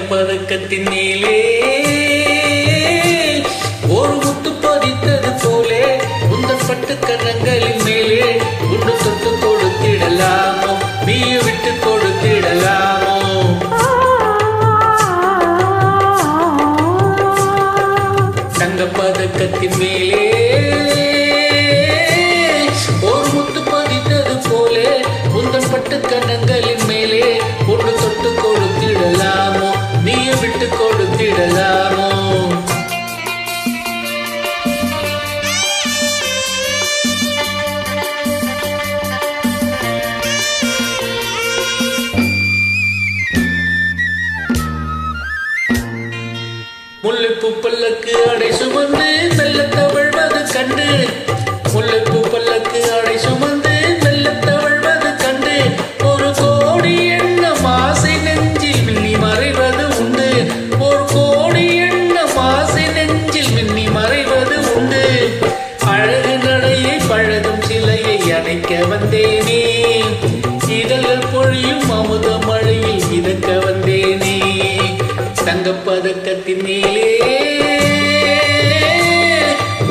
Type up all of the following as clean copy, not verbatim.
பதக்கத்தின் மேலே ஒரு முத்து பதித்தது போலே உந்தன் பட்டு கரங்களின் மேலே உண்டு தொட்டு கொடுத்திடலாமோ நீய விட்டு கொடுத்திடலாமோ தங்க பதக்கத்தின் மேலே ஒரு முத்து பதித்தது போலே உந்தன் பட்டு கரங்களின் மேலே உண்டு தொட்டு கொடுத்திடலாமோ நீய விட்டு கொடுத்திடலாமோ முல்லைப்பூ பல்லக்கு அடை சுமந்து மெல்ல தவழ்வது கண்டு முல்லைப்பூ பல்லக்கு அடை சுமந்து மெல்ல தவழ்வது கண்டு ஒரு கோடி எண்ணம் ஆசை நெஞ்சில் மின்னி மறைவது உண்டு ஒரு கோடி எண்ணம் ஆசை நெஞ்சில் மின்னி மறைவது உண்டு அழகு நடையை பழகும் சிலையை அணைக்க வந்தேனே இதழ்கள் பொழியும் அமுத மழையில் மிதக்க வந்தேனே தங்கப்பதக்கத்தின் மேலே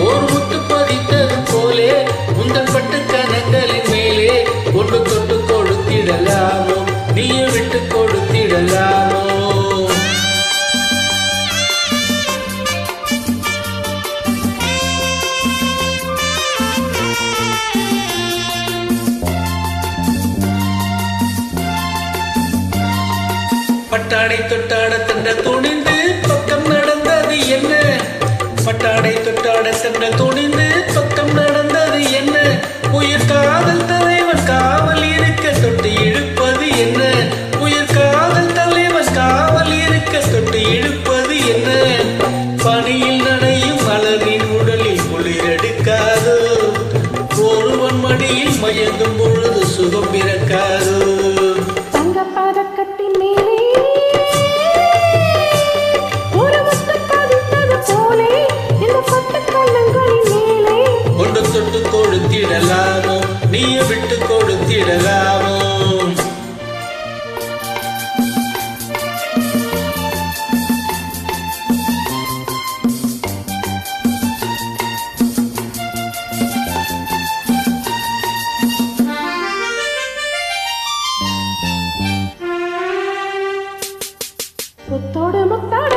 ஒரு முத்து பதித்தது போலே உந்தன் பட்டு கனங்களின் மேலே கொண்டு தொட்டு கொடுத்திடலாமோ நீய விட்டு கொடுத்திடலாமோ பட்டாடை தொட்டாட தண்டல் துணிந்து பக்கம் நடந்தது என்ன பட்டாடை தொட்டாட தண்டல் துணிந்து பக்கம் நடந்தது என்ன உயிர் காதல் தலைவன் காவல் இருக்க தொட்டு இழுப்பது என்ன உயிர் காதல் தலைவன் காவல் இருக்க தொட்டு இழுப்பது என்ன பனியில் நனையும் மலரின் உடலில் குளிரெடுக்காதோ ஒருவன் மடியில் மயங்கும் பொழுது சுகம் பிறக்காதோ தொட்டு கொடுத்திடலாமோ நீய விட்டு கொடுத்திடலாமோ முத்தோடு முத்தாட